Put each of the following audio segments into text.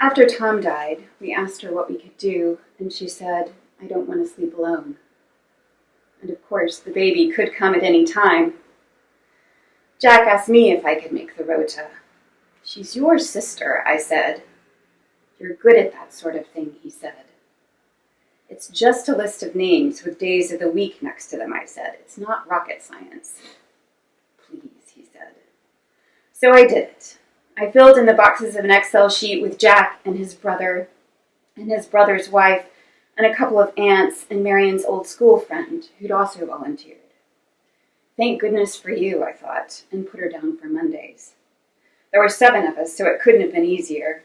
After Tom died, we asked her what we could do, and she said, "I don't want to sleep alone." And of course, the baby could come at any time. Jack asked me if I could make the Rota. "She's your sister," I said. "You're good at that sort of thing," he said. "It's just a list of names with days of the week next to them," I said. "It's not rocket science." "Please," he said. So I did it. I filled in the boxes of an Excel sheet with Jack and his brother and his brother's wife and a couple of aunts and Marion's old school friend who'd also volunteered. Thank goodness for you, I thought, and put her down for Mondays. There were 7 of us, so it couldn't have been easier.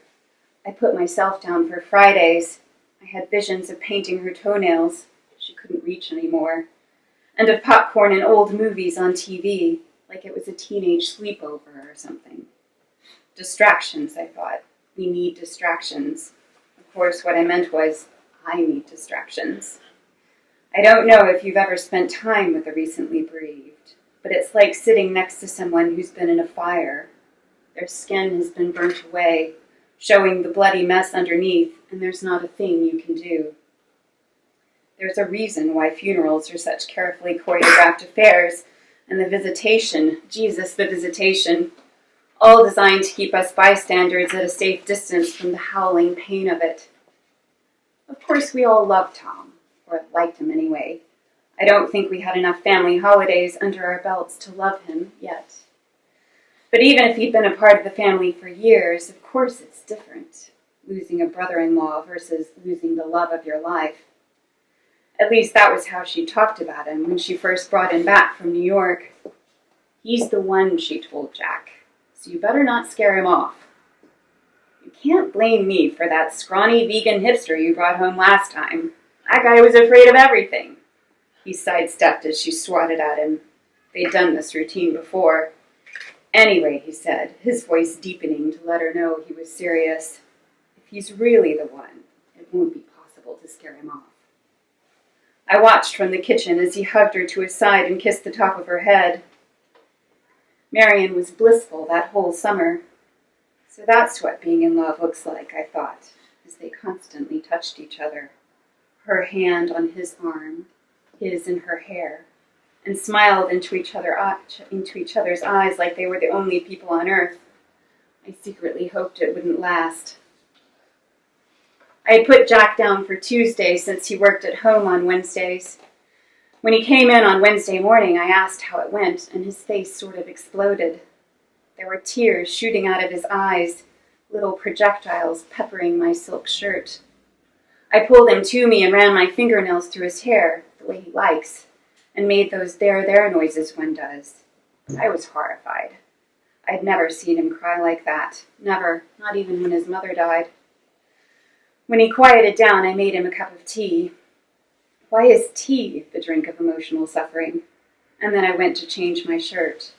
I put myself down for Fridays. I had visions of painting her toenails. She couldn't reach anymore. And of popcorn and old movies on TV, like it was a teenage sleepover or something. Distractions, I thought. We need distractions. Of course, what I meant was, I need distractions. I don't know if you've ever spent time with the recently bereaved, but it's like sitting next to someone who's been in a fire. Their skin has been burnt away, showing the bloody mess underneath, and there's not a thing you can do. There's a reason why funerals are such carefully choreographed affairs, and the visitation, Jesus, the visitation, all designed to keep us bystanders at a safe distance from the howling pain of it. Of course, we all loved Tom, or liked him anyway. I don't think we had enough family holidays under our belts to love him yet. But even if he'd been a part of the family for years, of course it's different, losing a brother-in-law versus losing the love of your life. At least that was how she talked about him when she first brought him back from New York. "He's the one," she told Jack, "so you better not scare him off. You can't blame me for that scrawny vegan hipster you brought home last time. That guy was afraid of everything." He sidestepped as she swatted at him. They'd done this routine before. "Anyway," he said, his voice deepening to let her know he was serious, "if he's really the one, it won't be possible to scare him off." I watched from the kitchen as he hugged her to his side and kissed the top of her head. Marion was blissful that whole summer. So that's what being in love looks like, I thought, as they constantly touched each other. Her hand on his arm, his in her hair, and smiled into each other's eyes like they were the only people on earth. I secretly hoped it wouldn't last. I had put Jack down for Tuesday since he worked at home on Wednesdays. When he came in on Wednesday morning, I asked how it went, and his face sort of exploded. There were tears shooting out of his eyes, little projectiles peppering my silk shirt. I pulled him to me and ran my fingernails through his hair, the way he likes, and made those there noises one does. I was horrified. I'd never seen him cry like that. Never, not even when his mother died. When he quieted down, I made him a cup of tea. Why is tea the drink of emotional suffering? And then I went to change my shirt.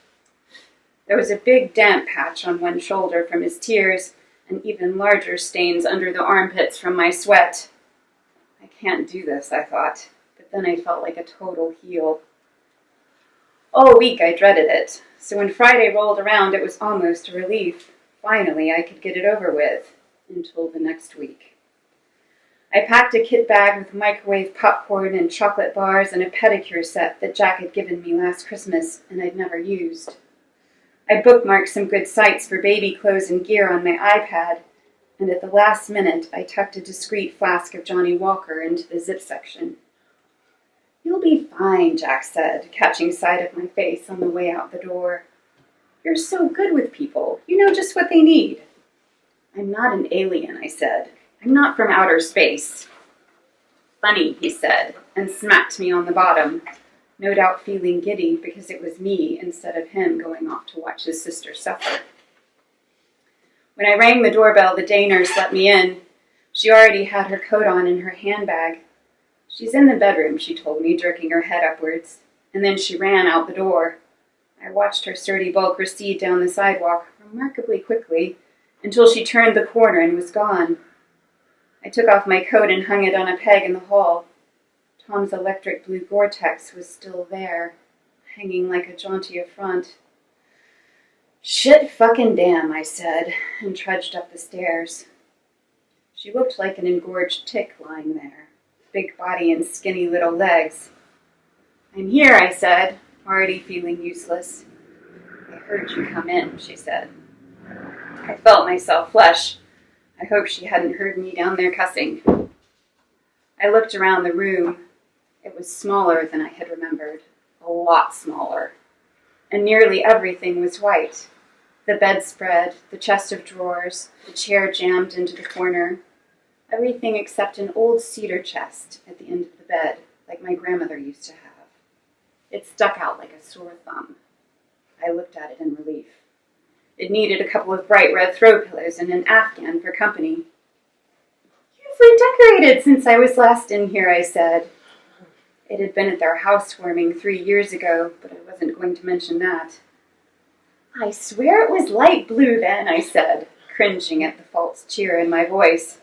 There was a big damp patch on one shoulder from his tears, and even larger stains under the armpits from my sweat. I can't do this, I thought, but then I felt like a total heel. All week I dreaded it, so when Friday rolled around it was almost a relief. Finally I could get it over with, until the next week. I packed a kit bag with microwave popcorn and chocolate bars and a pedicure set that Jack had given me last Christmas and I'd never used. I bookmarked some good sites for baby clothes and gear on my iPad, and at the last minute I tucked a discreet flask of Johnny Walker into the zip section. "You'll be fine," Jack said, catching sight of my face on the way out the door. "You're so good with people. You know just what they need." "I'm not an alien," I said. "I'm not from outer space." "Funny," he said, and smacked me on the bottom, no doubt feeling giddy because it was me instead of him going off to watch his sister suffer. When I rang the doorbell, the day nurse let me in. She already had her coat on in her handbag. "She's in the bedroom," she told me, jerking her head upwards, and then she ran out the door. I watched her sturdy bulk recede down the sidewalk remarkably quickly until she turned the corner and was gone. I took off my coat and hung it on a peg in the hall. Tom's electric blue Gore-Tex was still there, hanging like a jaunty affront. "Shit fucking damn," I said, and trudged up the stairs. She looked like an engorged tick lying there, big body and skinny little legs. "I'm here," I said, already feeling useless. "I heard you come in," she said. I felt myself flush. I hoped she hadn't heard me down there cussing. I looked around the room. It was smaller than I had remembered, a lot smaller, and nearly everything was white. The bedspread, the chest of drawers, the chair jammed into the corner, everything except an old cedar chest at the end of the bed, like my grandmother used to have. It stuck out like a sore thumb. I looked at it in relief. It needed a couple of bright red throw pillows and an afghan for company. "You've redecorated since I was last in here," I said. It had been at their housewarming 3 years ago, but I wasn't going to mention that. "I swear it was light blue then," I said, cringing at the false cheer in my voice.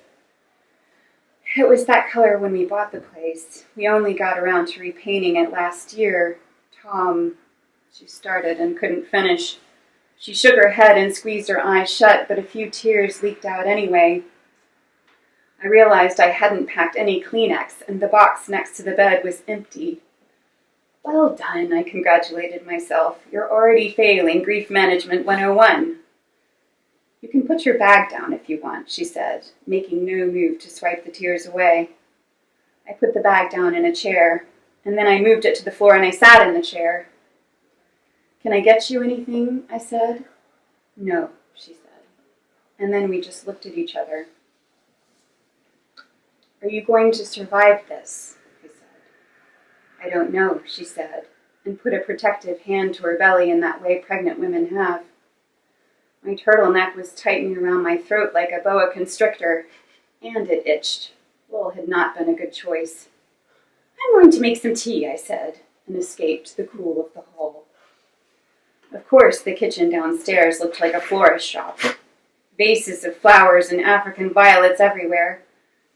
"It was that color when we bought the place. We only got around to repainting it last year. Tom," she started and couldn't finish. She shook her head and squeezed her eyes shut, but a few tears leaked out anyway. I realized I hadn't packed any Kleenex, and the box next to the bed was empty. "Well done," I congratulated myself. "You're already failing Grief Management 101. "You can put your bag down if you want," she said, making no move to swipe the tears away. I put the bag down in a chair, and then I moved it to the floor and I sat in the chair. "Can I get you anything?" I said. "No," she said. And then we just looked at each other. "Are you going to survive this?" I said. "I don't know," she said, and put a protective hand to her belly in that way pregnant women have. My turtleneck was tightening around my throat like a boa constrictor, and it itched. Wool had not been a good choice. "I'm going to make some tea," I said, and escaped to the cool of the hall. Of course, the kitchen downstairs looked like a florist shop. Vases of flowers and African violets everywhere.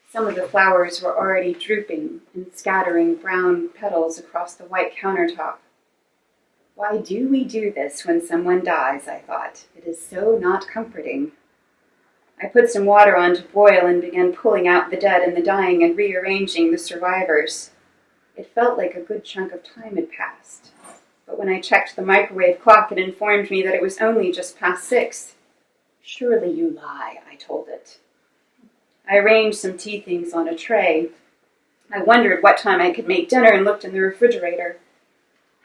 Some of the flowers were already drooping and scattering brown petals across the white countertop. Why do we do this when someone dies, I thought. It is so not comforting. I put some water on to boil and began pulling out the dead and the dying and rearranging the survivors. It felt like a good chunk of time had passed. But when I checked the microwave clock, it informed me that it was only just past 6. "Surely you lie," I told it. I arranged some tea things on a tray. I wondered what time I could make dinner and looked in the refrigerator.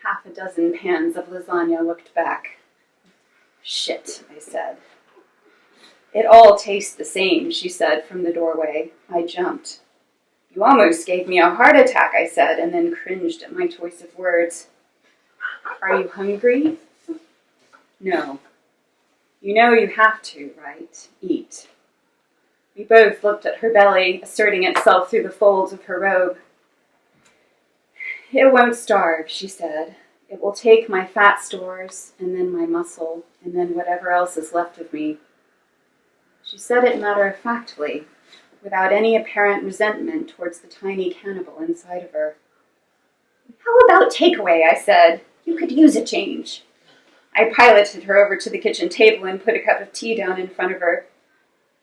6 pans of lasagna looked back. "Shit," I said. "It all tastes the same," she said from the doorway. I jumped. "You almost gave me a heart attack," I said, and then cringed at my choice of words. "Are you hungry?" "No." "You know you have to, right? Eat." We both looked at her belly, asserting itself through the folds of her robe. "It won't starve," she said. "It will take my fat stores, and then my muscle, and then whatever else is left of me." She said it matter-of-factly, without any apparent resentment towards the tiny cannibal inside of her. "How about takeaway?" I said. "You could use a change." I piloted her over to the kitchen table and put a cup of tea down in front of her.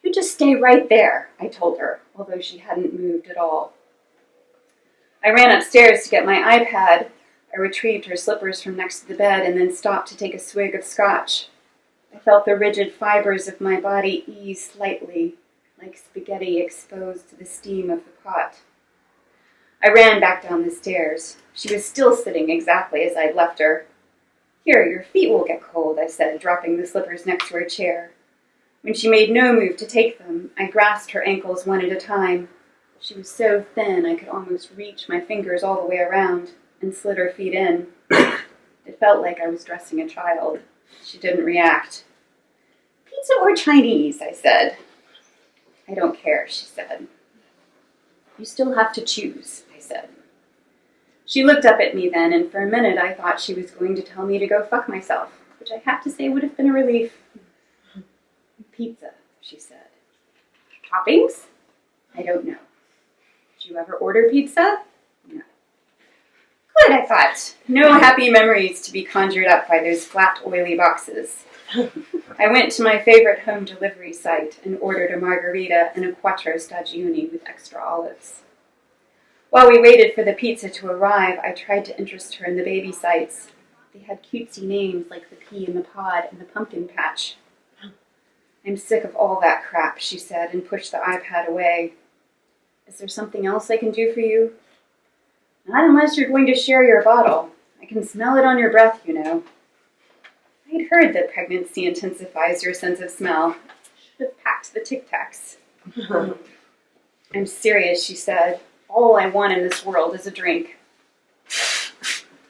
"You just stay right there," I told her, although she hadn't moved at all. I ran upstairs to get my iPad. I retrieved her slippers from next to the bed and then stopped to take a swig of scotch. I felt the rigid fibers of my body ease slightly, like spaghetti exposed to the steam of the pot. I ran back down the stairs. She was still sitting exactly as I'd left her. "Here, your feet will get cold," I said, dropping the slippers next to her chair. When she made no move to take them, I grasped her ankles one at a time. She was so thin I could almost reach my fingers all the way around and slid her feet in. It felt like I was dressing a child. She didn't react. "Pizza or Chinese?" I said. "I don't care," she said. "You still have to choose," I said. She looked up at me then, and for a minute I thought she was going to tell me to go fuck myself, which I have to say would have been a relief. "Pizza," she said. "Toppings?" "I don't know." "Did you ever order pizza?" "No." Good, I thought. No happy memories to be conjured up by those flat, oily boxes. I went to my favorite home delivery site and ordered a margarita and a quattro stagioni with extra olives. While we waited for the pizza to arrive, I tried to interest her in the baby sites. They had cutesy names like the pea in the pod and the pumpkin patch. I'm sick of all that crap, she said, and pushed the iPad away. Is there something else I can do for you? Not unless you're going to share your bottle. I can smell it on your breath, you know. I'd heard that pregnancy intensifies your sense of smell. Should have packed the Tic Tacs. I'm serious, she said. All I want in this world is a drink.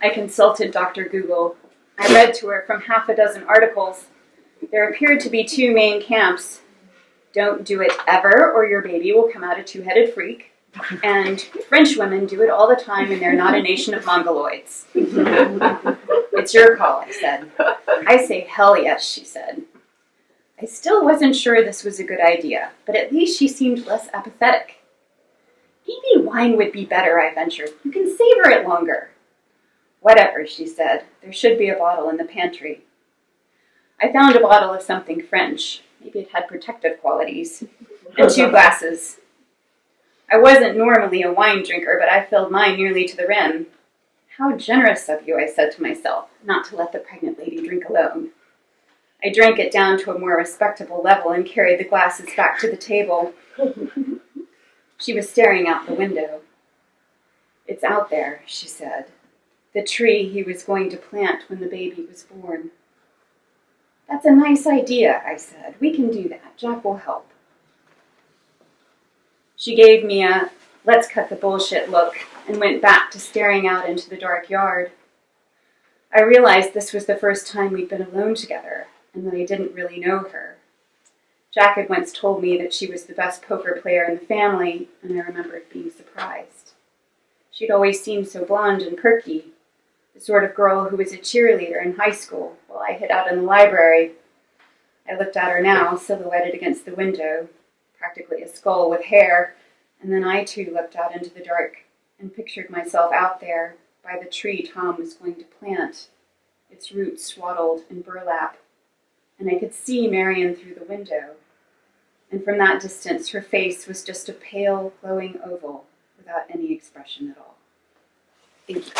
I consulted Dr. Google. I read to her from half a dozen articles. There appeared to be two main camps. Don't do it ever, or your baby will come out a two-headed freak. And French women do it all the time, and they're not a nation of mongoloids. It's your call, I said. I say hell yes, she said. I still wasn't sure this was a good idea, but at least she seemed less apathetic. Maybe wine would be better, I ventured. You can savor it longer. Whatever, she said. There should be a bottle in the pantry. I found a bottle of something French. Maybe it had protective qualities. And 2 glasses. I wasn't normally a wine drinker, but I filled mine nearly to the rim. How generous of you, I said to myself, not to let the pregnant lady drink alone. I drank it down to a more respectable level and carried the glasses back to the table. She was staring out the window. It's out there, she said. The tree he was going to plant when the baby was born. That's a nice idea, I said. We can do that. Jack will help. She gave me a let's cut the bullshit look and went back to staring out into the dark yard. I realized this was the first time we'd been alone together and that I didn't really know her. Jack had once told me that she was the best poker player in the family, and I remembered being surprised. She'd always seemed so blonde and perky, the sort of girl who was a cheerleader in high school while I hid out in the library. I looked at her now, silhouetted against the window, practically a skull with hair, and then I too looked out into the dark and pictured myself out there by the tree Tom was going to plant, its roots swaddled in burlap, and I could see Marion through the window. And from that distance, her face was just a pale, glowing oval without any expression at all. Thank you.